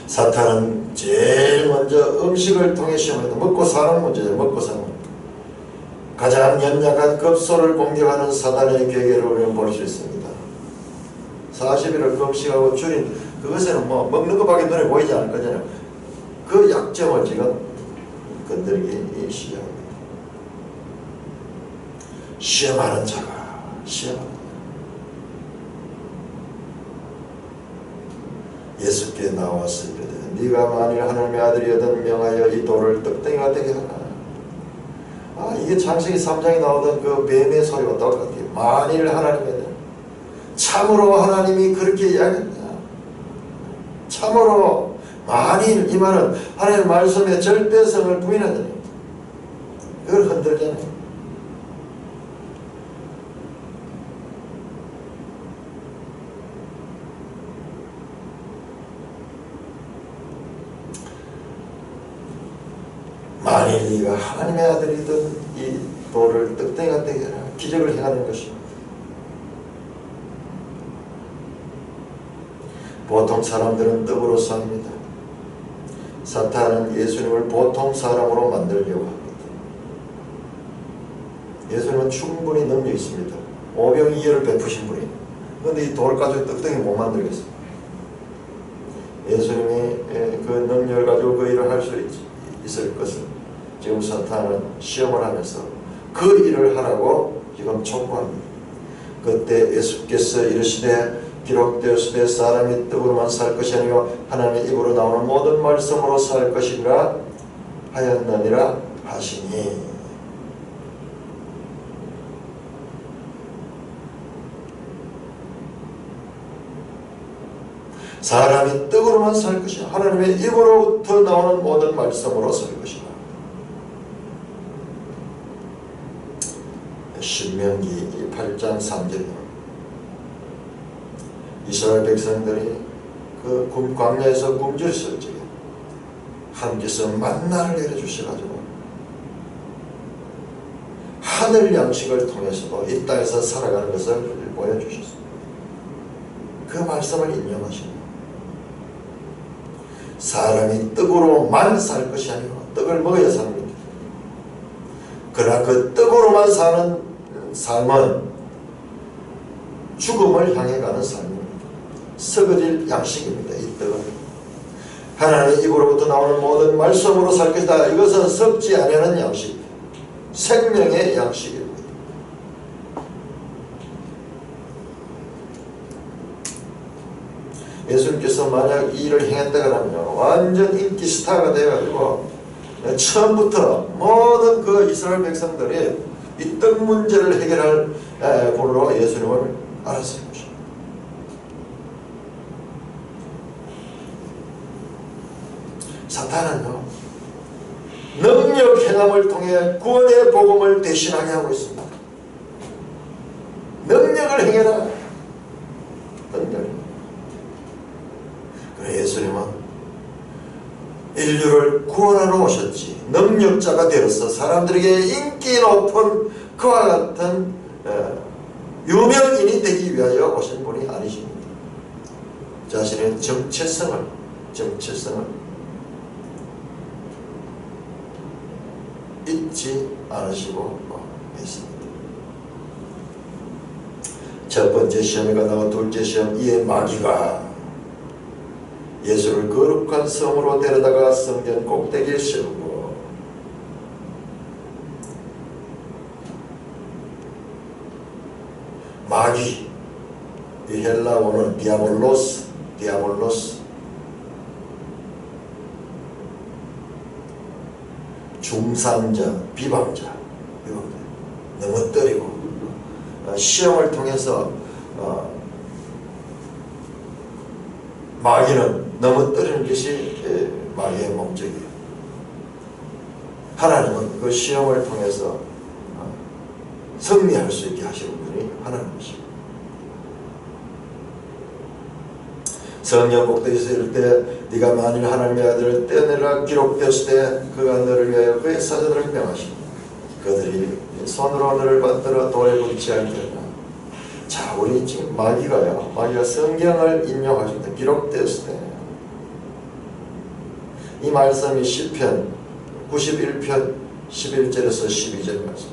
사탄은 제일 먼저 음식을 통해 시험합니다. 먹고 사는 문제죠. 먹고 사는 문제. 가장 연약한 급소를 공격하는 사단의 계계를 우리는 볼 수 있습니다. 40일을 금식하고 줄인 그것에는 먹는 것밖에 눈에 보이지 않을 거잖아요. 그 약점을 지금 건드리기 시작합니다. 시험하는 자가 시험합니다. 예수께 나와서 이르되 네가 만일 하나님의 아들이거든 명하여 이 돌을 떡덩이가 되게 하라. 이게 창세기 3장에 나오던 그 뱀의 소리와 똑같아요. 만일 하나님의 참으로 하나님이 그렇게 이야기했냐. 참으로 만일 이 말은 하나님의 말씀의 절대성을 부인하더니 그걸 흔들잖아요. 만일 네가 하나님의 아들이든 이 돌을 떡덩이가 되게 하라. 기적을 행하는 것입니다. 보통 사람들은 떡으로 삽니다. 사탄은 예수님을 보통 사람으로 만들려고 합니다. 예수님은 충분히 능력이 있습니다. 오병이어를 베푸신 분이에요. 그런데 이 돌 가지고 떡덩이 못 만들겠어요. 예수님이 그 능력을 가지고 그 일을 할 수 있을 것을 지금 사탄은 시험을 하면서 그 일을 하라고 지금 촉구합니다. 그때 예수께서 이르시되 기록되었으되 사람이 떡으로만 살 것이 아니요 하나님의 입으로 나오는 모든 말씀으로 살 것이라 하였느니라 하시니. 사람이 떡으로만 살 것이야. 하나님의 입으로부터 나오는 모든 말씀으로 살 것이라. 신명기 8장 3절에 이스라엘 백성들이 그 광야에서 굶주렸을 적에 하나님께서 만나를 내려주셔가지고 하늘 양식을 통해서도 이 땅에서 살아가는 것을 보여주셨습니다. 그 말씀을 인용하십니다. 사람이 떡으로만 살 것이 아니고 떡을 먹어야 삽니다. 그러나 그 떡으로만 사는 삶은 죽음을 향해 가는 삶입니다. 썩어질 양식입니다. 이 떡은 하나님의 입으로부터 나오는 모든 말씀으로 살 것이다. 이것은 썩지 않는 양식, 생명의 양식입니다. 예수님께서 만약 이 일을 행했다 그러면 완전 인기 스타가 되어가지고 처음부터 모든 그 이스라엘 백성들이 이 떡 문제를 해결할 분으로 예수님을 알았을 것입니다. 사탄은요, 능력 행함을 통해 구원의 복음을 대신하게 하고 있습니다. 능력을 행해라. 능력. 그래 예수님은 인류를 구원하러 오셨지, 능력자가 되어서 사람들에게 인기 높은 그와 같은 유명인이 되기 위하여 오신 분이 아니십니다. 자신의 정체성을 잊지 않으시고 있습니다. 첫 번째 시험에 가다가 둘째 시험, 이에 마귀가 예수를 거룩한 성으로 데려다가 성전 꼭대기에 세우고 마귀, 이 헬라어는 디아볼로스, 중상자, 비방자, 넘어뜨리고 시험을 통해서 마귀는 넘어뜨리는 것이 마귀의 목적이에요. 하나님은 그 시험을 통해서 승리할 수 있게 하시는 분이 하나님이십니다. 성령 꼭대기에서 이를 때 네가 만일 하나님의 아들을 떼어내라 기록되었을 때 그가 너를 위하여 그의 사자들을 명하시고 그들이 손으로 너를 받들어 돌에 부딪히게 하리라. 자, 우리 지금 마귀가 성경을 인용하실 때 기록되었을 때 이 말씀이 시편 91편 11절에서 12절 말씀.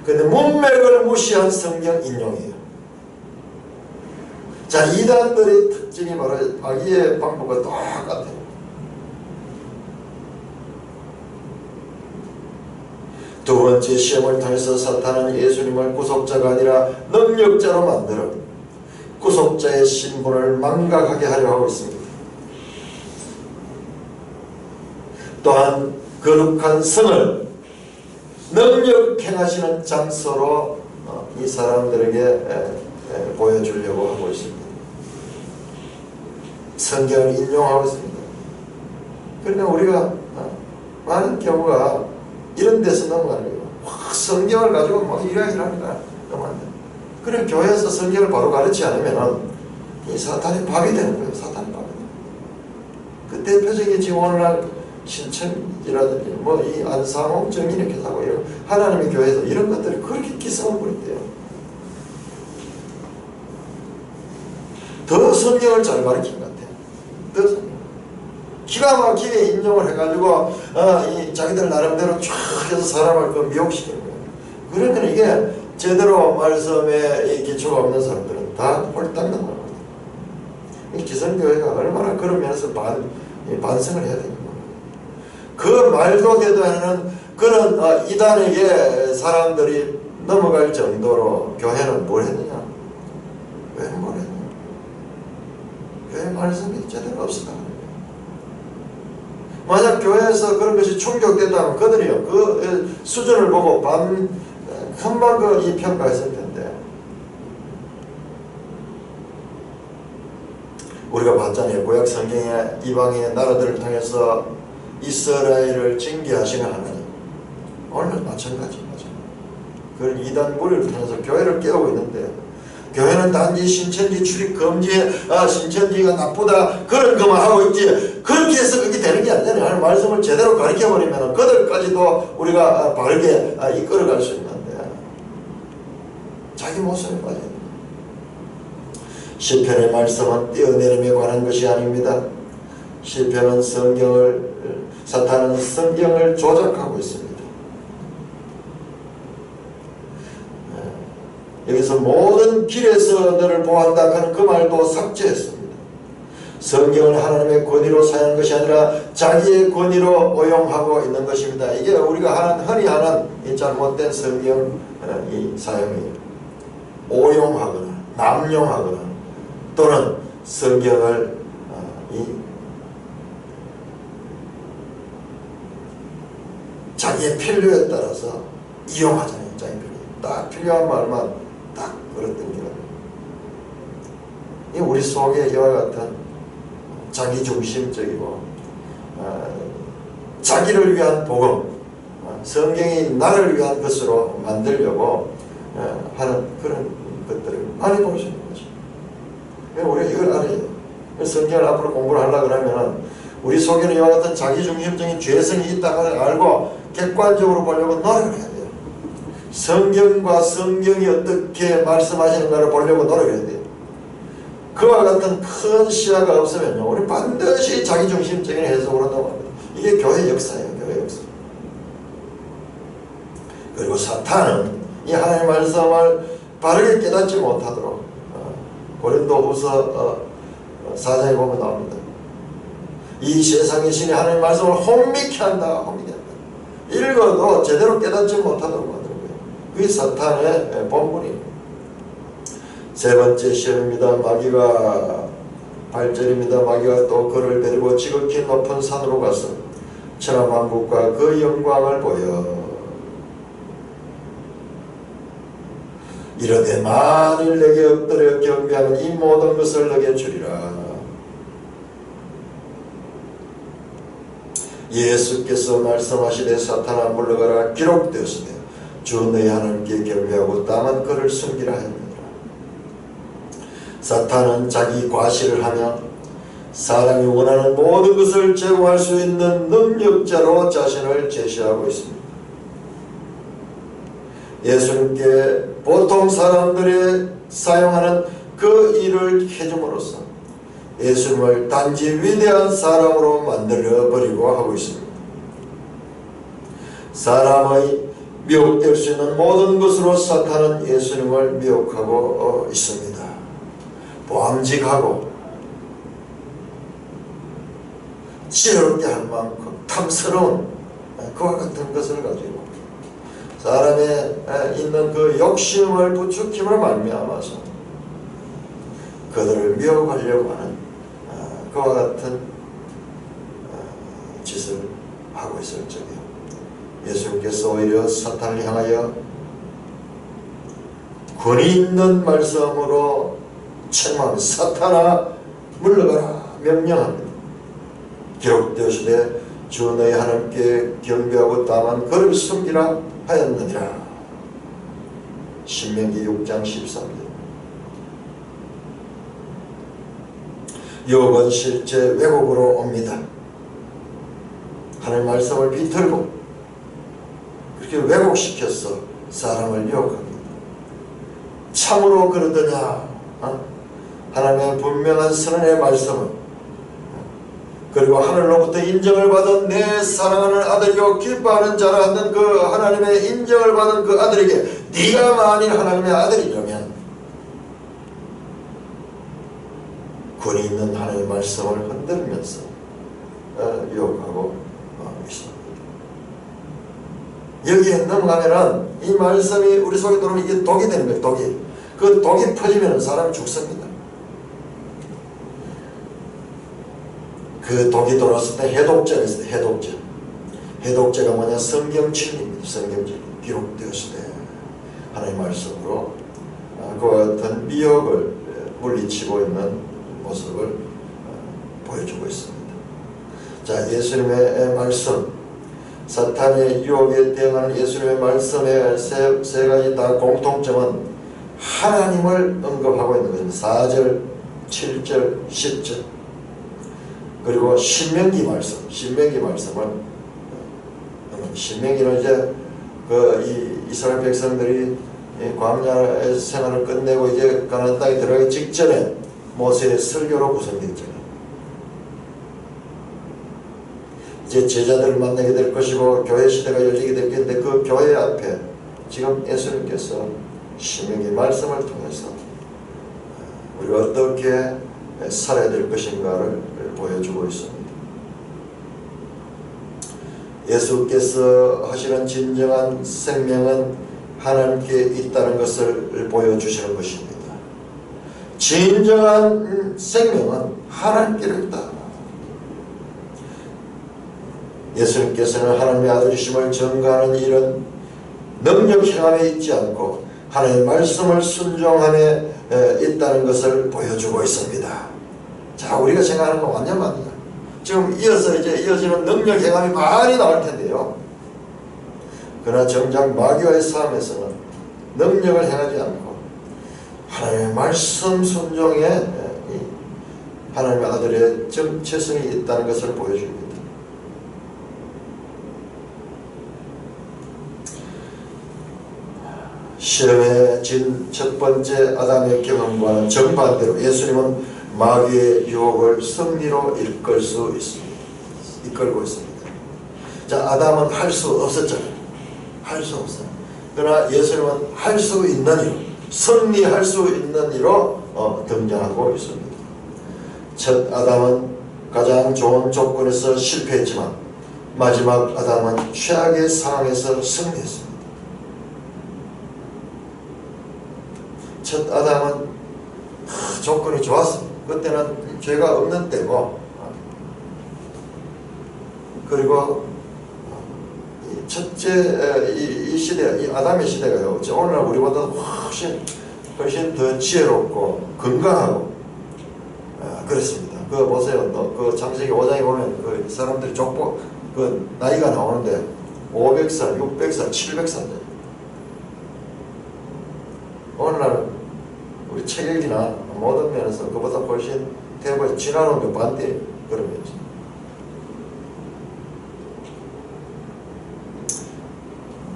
근데 문맥을 무시한 성경 인용이에요. 자, 이단들의 특징이 바로 마귀의 방법과 똑같아요. 두 번째 시험을 통해서 사탄은 예수님을 구속자가 아니라 능력자로 만들어 구속자의 신분을 망각하게 하려 하고 있습니다. 또한 거룩한 성을 능력 행하시는 장소로 이 사람들에게 보여주려고 하고 있습니다. 성경을 인용하고 있습니다. 그러니까 우리가 많은 경우가 이런 데서 넘어가는 거예요. 성경을 가지고 막 이야기를 합니다. 그래 교회에서 성경을 바로 가르치지 않으면 이 사탄의 밥이 되는 거예요. 사탄의 밥이. 그 대표적인 지금 오늘날 신천지라든지 뭐 이 안상홍 정인의 교사고 이런 하나님의 교회에서 이런 것들이 그렇게 기성을 부린대요. 더 성경을 잘 가르친 것 같아요. 더 성경. 기가 막히게 인용을 해가지고 이 자기들 나름대로 쫙 해서 사람을 그 미혹시키는 거예요. 그러니까 이게 제대로 말씀에 이 기초가 없는 사람들은 다 홀딱 넘어가요. 이 기성교회가 얼마나 그런 면에서 반성을 해야 되는 거예요. 그 말도 되도 않는 그런 이단에게 사람들이 넘어갈 정도로 교회는 뭘 했느냐? 왜 뭘 했느냐? 교회 말씀이 제대로 없었다. 만약 교회에서 그런 것이 충족된다면 그들이요 그 수준을 보고 금방 이 평가했을 텐데 우리가 봤잖아요. 구약 성경에 이방의 나라들을 통해서 이스라엘을 징계하시는 하나님 오늘 마찬가지입니다. 그런 이단 무리를 통해서 교회를 깨우고 있는데 교회는 단지 신천지 출입 금지에 신천지가 나쁘다 그런 것만 하고 있지 그렇게 해서 그게 되는 게 아니잖아요. 하나님 말씀을 제대로 가르쳐버리면 그들까지도 우리가 바르게 이끌어갈 수 있는데 자기 모습에 빠져요. 시편의 말씀은 뛰어내림에 관한 것이 아닙니다. 시편은 사탄은 성경을 조작하고 있습니다. 여기서 모든 길에서 너를 보았다 하는 그 말도 삭제했습니다. 성경을 하나님의 권위로 사용한 것이 아니라 자기의 권위로 오용하고 있는 것입니다. 이게 우리가 흔히 하는 이 잘못된 성경 사용이에요. 오용하거나 남용하거나 또는 성경을 자기의 필요에 따라서 이용하잖아요. 자기 필요. 딱 필요한 말만 딱 걸어당기는. 이 우리 속에 이와 같은 자기중심적이고 자기를 위한 복음, 성경이 나를 위한 것으로 만들려고 하는 그런 것들을 많이 볼 수 있는 거죠. 우리가 이걸 알아야 돼요. 성경을 앞으로 공부를 하려고 하면 우리 속에는 이와 같은 자기중심적인 죄성이 있다고 알고 객관적으로 보려고 노력을 해야 돼요. 성경과 성경이 어떻게 말씀하시는가를 보려고 노력해야 돼요. 그와 같은 큰 시야가 없으면요, 우리 반드시 자기중심적인 해석으로 넘어갑니다. 이게 교회 역사예요. 교회 역사. 그리고 사탄은 이 하나님의 말씀을 바르게 깨닫지 못하도록 고린도후서 4장에 보면 나옵니다. 이 세상의 신이 하나님의 말씀을 혼미케 한다. 혼미케 한다. 읽어도 제대로 깨닫지 못하도록 만드는 거예요. 그게 사탄의 본분이에요. 세 번째 시험입니다. 마귀가 8절입니다. 마귀가 또 그를 데리고 지극히 높은 산으로 가서 천하만국과 그 영광을 보여 이르되 만일 내게 엎드려 경배하면 이 모든 것을 너게 주리라. 예수께서 말씀하시되 사탄아 물러가라 기록되었으되 주 너희 하나님께 경배하고 다만 그를 숨기라 하였느니라. 사탄은 자기 과시를 하며 사람이 원하는 모든 것을 제공할 수 있는 능력자로 자신을 제시하고 있습니다. 예수님께 보통 사람들이 사용하는 그 일을 해줌으로써 예수님을 단지 위대한 사람으로 만들어버리고 하고 있습니다. 사람의 미혹될 수 있는 모든 것으로 사탄은 예수님을 미혹하고 있습니다. 보암직하고 지혜롭게 할 만큼 탐스러운 그와 같은 것을 가지고 사람에 있는 그 욕심을 부추김으로 말미암아서 그들을 미혹하려고 하는 그와 같은 짓을 하고 있을 적이요. 예수님께서 오히려 사탄을 향하여 권위 있는 말씀으로 책망 사탄아 물러가라 명령합니다. 기록되었으되 주 너희 하나님께 경배하고 다만 그를 숨기라 하였느니라. 신명기 6장 13절. 유혹은 실제 왜곡으로 옵니다. 하나님의 말씀을 비틀고 그렇게 왜곡시켜서 사람을 유혹합니다. 참으로 그러더냐? 하나님의 분명한 선언의 말씀을 그리고 하늘로부터 인정을 받은 내 사랑하는 아들이요 기뻐하는 자라 하는 그 하나님의 인정을 받은 그 아들에게 네가 만일 하나님의 아들이라면 권위 있는 하나님의 말씀을 흔들면서 유혹하고 있습니다. 여기에 넘어가면은 이 말씀이 우리 속에 들어오면 이게 독이 되는 거예요. 독이. 그 독이 퍼지면 사람이 죽습니다. 그 독이 돌아왔을 때 해독제가 있을 때 해독제. 해독제가 뭐냐? 성경 진리입니다. 성경 진리. 기록되었을 때 하나님의 말씀으로 그와 같은 미혹을 물리치고 있는 모습을 보여주고 있습니다. 자, 예수님의 말씀, 사탄의 유혹에 대응하는 예수님의 말씀의 세 가지 다 공통점은 하나님을 언급하고 있는 것입니다. 4절, 7절, 10절. 그리고 신명기 말씀, 신명기 말씀은 신명기는 이제 이 이스라엘 백성들이 광야 생활을 끝내고 이제 가나안 땅에 들어가기 직전에 모세의 설교로 구성되었잖아요. 이제 제자들을 만나게 될 것이고 교회 시대가 열리게 될 텐데 그 교회 앞에 지금 예수님께서 신명기 말씀을 통해서 우리가 어떻게 살아야 될 것인가를 보여주고 있습니다. 예수께서 하시는 진정한 생명은 하나님께 있다는 것을 보여주시는 것입니다. 진정한 생명은 하나님께 있다. 예수님께서는 하나님의 아들이심을 증거하는 일은 능력 행함에 있지 않고 하나님의 말씀을 순종함에 있다는 것을 보여주고 있습니다. 자, 우리가 생각하는 건 완전 맞네요. 지금 이어서 이제 이어지는 능력 행함이 많이 나올 텐데요. 그러나 정작 마귀와의 싸움에서는 능력을 행하지 않고 하나님의 말씀 순종에 하나님의 아들의 정체성이 있다는 것을 보여줍니다. 시험에 진 첫 번째 아담의 경험과는 정반대로 예수님은 마귀의 유혹을 승리로 이끌고 있습니다. 자, 아담은 할 수 없었잖아요. 할 수 없어요. 그러나 예수님은 할 수 있는 이로, 승리할 수 있는 이로 등장하고 있습니다. 첫 아담은 가장 좋은 조건에서 실패했지만 마지막 아담은 최악의 상황에서 승리했습니다. 첫 아담은 조건이 좋았습니다. 그때는 죄가 없는 때고, 그리고 첫째 이 시대, 이 아담의 시대가요, 오늘날 우리보다 훨씬 더 지혜롭고 건강하고 그렇습니다. 그거 보세요. 그 창세기 5장에 보면 그 사람들이 족보 그 나이가 나오는데 500살, 600살, 700살. 오늘날 우리 체격이나 모든 면에서 그보다 훨씬 대부분 지나는 게 반대 그런 면이죠.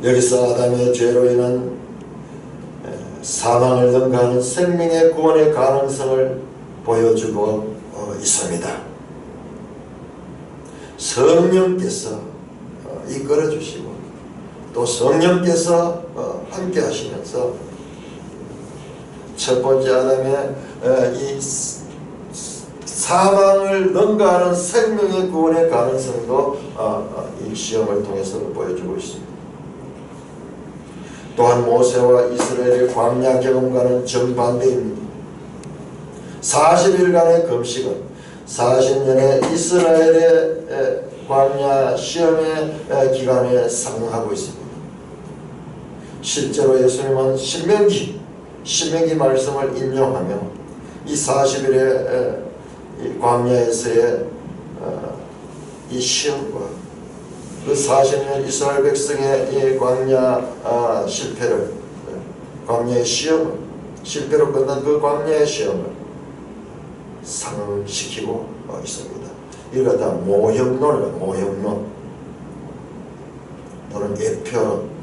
여기서 아담의 죄로 인한 사망을 능가하는 생명의 구원의 가능성을 보여주고 있습니다. 성령께서 이끌어 주시고 또 성령께서 함께 하시면서 첫 번째 아담의 이 사망을 능가하는 생명의 구원의 가능성도 이 시험을 통해서 보여주고 있습니다. 또한 모세와 이스라엘의 광야 경험과는 정반대입니다. 40일간의 금식은 40년의 이스라엘의 광야 시험의 기간에 상응하고 있습니다. 실제로 예수님은 신명기 말씀을 인용하며 이 40일의 광야에서의 이 시험과 그 40년 이스라엘 백성의 이 광야 실패를, 광야의 시험을, 실패로 끝난 그 광야의 시험을 상응시키고 있습니다. 이거 다 모형론이에요. 모형론 또는 예표론.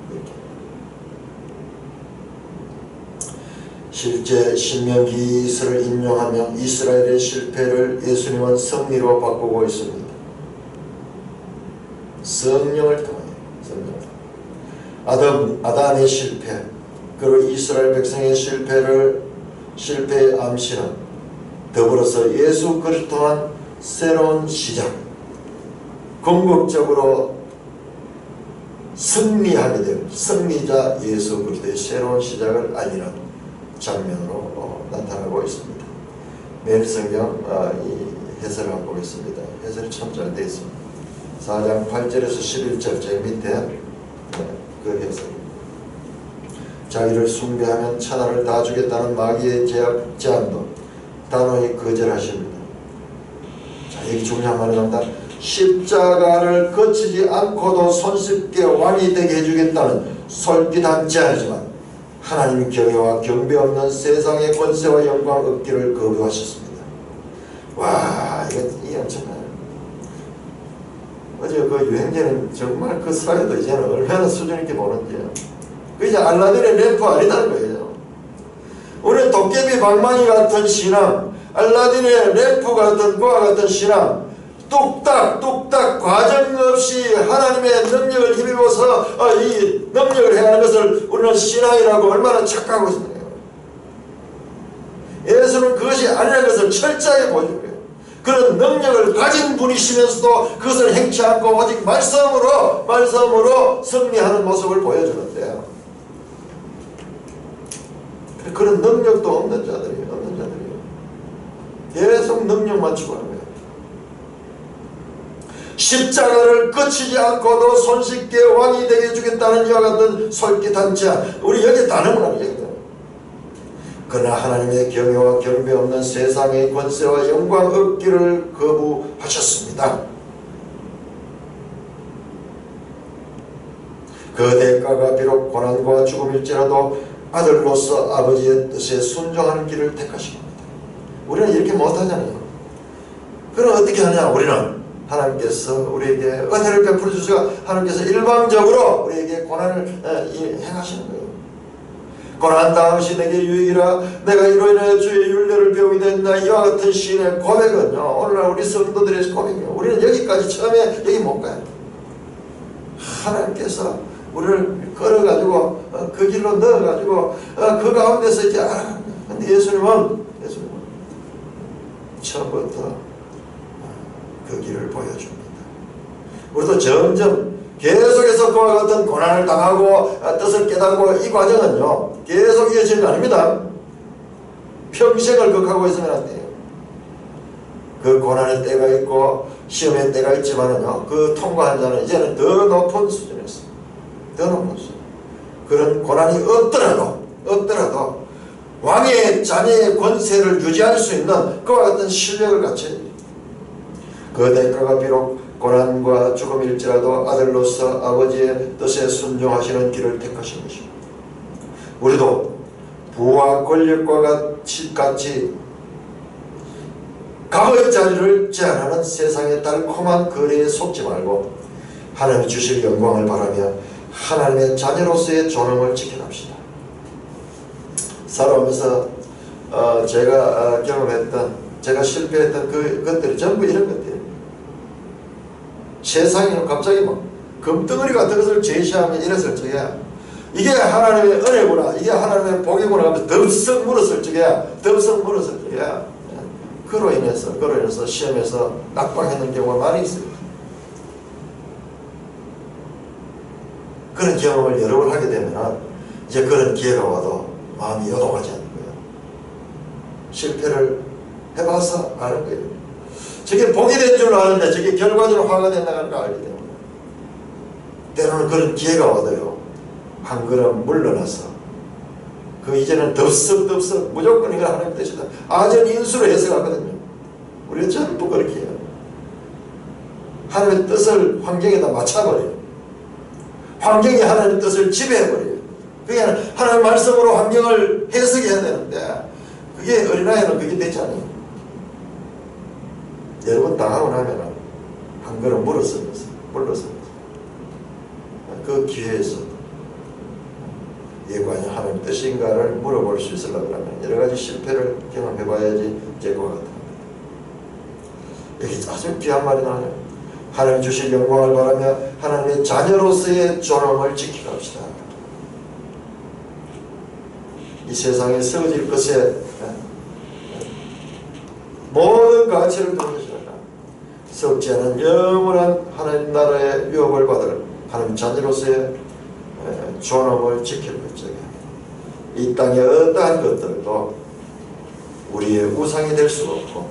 실제 신명기서를 인용하며 이스라엘의 실패를 예수님은 승리로 바꾸고 있습니다. 성령을 통해 아담의 실패 그리고 이스라엘 백성의 실패의 암시는 더불어서 예수 그리스도를 통한 새로운 시작, 궁극적으로 승리하게 될 승리자 예수 그리스도의 새로운 시작을 알리는 장면으로 나타나고 있습니다. 매일 성경 이 해설을 한번 보겠습니다. 해설이 참 잘 되어 있습니다. 4장 8절에서 11절 제일 밑에 그 해설입니다. 자기를 숭배하면 천하를 다 주겠다는 마귀의 제안도 단호히 거절하십니다. 자, 여기 중요한 말을 한다. 십자가를 거치지 않고도 손쉽게 왕이 되게 해주겠다는 솔깃한 제안이지만 하나님의 경외와 경배 없는 세상의 권세와 영광 얻기를 거부하셨습니다. 와, 이게 엄청나요. 어제 그 유행제는 정말 그 사회도 이제는 얼마나 수준 있게 보는지요. 그 이제 알라딘의 램프 아니다는 거예요. 우리 도깨비 방망이 같은 신앙, 알라딘의 램프 같은 그와 같은 신앙, 뚝딱 과정 없이 하나님의 능력을 힘입어서 이 능력을 해야 하는 것을 우리는 신앙이라고 얼마나 착각하고 있습니까? 예수는 그것이 아니라는 것을 철저하게 보여준 거예요. 그런 능력을 가진 분이시면서도 그것을 행치 않고 오직 말씀으로 승리하는 모습을 보여주는데요. 그런 능력도 없는 자들이에요. 계속 능력만 추구하는 거예요. 십자가를 거치지 않고도 손쉽게 왕이 되게 해주겠다는 이와 같은 솔깃한 제안, 우리 여기에 다름은 아니겠죠. 그러나 하나님의 경외와 경배 없는 세상의 권세와 영광 얻기를 거부하셨습니다. 그 대가가 비록 고난과 죽음일지라도 아들로서 아버지의 뜻에 순종하는 길을 택하신 겁니다. 우리는 이렇게 못하잖아요. 그럼 어떻게 하냐? 우리는 하나님께서 우리에게 은혜를 베풀어 주셔서 하나님께서 일방적으로 우리에게 고난을 행하시는 거예요. 고난 당시 내게 유익이라 내가 이로 인해 주의 윤례를 배우게 된다. 이와 같은 시인의 고백은요, 오늘날 우리 성도들의 고백이에요. 우리는 여기까지 처음에 여기 못 가요. 하나님께서 우리를 걸어가지고 그 길로 넣어가지고 그 가운데서 이제 근데 예수님은 처음부터 그 길을 보여줍니다. 우리도 점점 계속해서 그와 같은 고난을 당하고 뜻을 깨닫고 이 과정은요 계속 이어지는 거 아닙니다. 평생을 극하고 있으면 안 돼요. 그 고난의 때가 있고 시험의 때가 있지만은요 그 통과한 자는 이제는 더 높은 수준에서 더 높은 수준, 그런 고난이 없더라도 왕의 자녀의 권세를 유지할 수 있는 그와 같은 실력을 갖춰야 돼요. 그 대가가 비록 고난과 죽음일지라도 아들로서 아버지의 뜻에 순종하시는 길을 택하신 것입니다. 우리도 부와 권력과 같이 값의 자리를 제한하는 세상의 달콤한 거래에 속지 말고 하나님이 주실 영광을 바라며 하나님의 자녀로서의 존엄을 지켜갑시다. 살아오면서 제가 경험했던, 제가 실패했던 그것들이 전부 이런 것들이에요. 세상에 갑자기 막 금덩어리 같은 것을 제시하면 이랬을 적에 이게 하나님의 은혜구나, 이게 하나님의 복이구나 하면서 덥석 물었을 적에 그로 인해서 시험에서 낙방했는 경우가 많이 있습니다. 그런 경험을 여러 번 하게 되면 이제 그런 기회가 와도 마음이 요동하지 않는 거예요. 실패를 해봐서 아는 거예요. 저게 복이 된 줄 아는데 저게 결과적으로 화가 된다는 걸 알기 때문에 때로는 그런 기회가 와도요 한 걸음 물러나서 그 이제는 덥석 무조건 이거 하나님 뜻이다 아전 인수로 해석하거든요. 우리가 전부 그렇게 해요. 하나님의 뜻을 환경에다 맞춰버려요. 환경이 하나님의 뜻을 지배해버려요. 그게 하나님의 말씀으로 환경을 해석해야 되는데 그게 어린아이는 그게 되지 않아요. 여러분 당하고 나면 한 걸음 물러서면서 그 기회에서 이게 과연 하나님 뜻인가를 물어볼 수 있으려고 하면 여러 가지 실패를 경험해봐야지 될 것 같습니다. 여기 아주 귀한 말이 나와요. 하나님 주실 영광을 바라며 하나님의 자녀로서의 존엄을 지켜갑시다. 이 세상에 쓰러질 것에 모든 가치를 돌리시라. 썩지 않은 영원한 하나님 나라의 유업을 받을 하나님 자녀로서의 존엄을 지킬 것이다. 이 땅의 어떠한 것들도 우리의 우상이 될 수 없고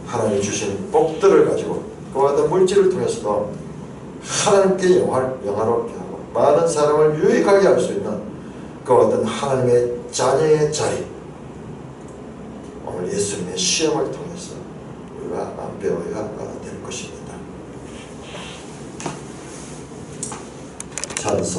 하나님이 주신 복들을 가지고 그와 같은 물질을 통해서도 하나님께 영화롭게 하고 많은 사람을 유익하게 할 수 있는 그와 같은 하나님의 자녀의 자리, 오늘 예수님의 시험을 통해서 우리가 배워야 될 것입니다. 찬송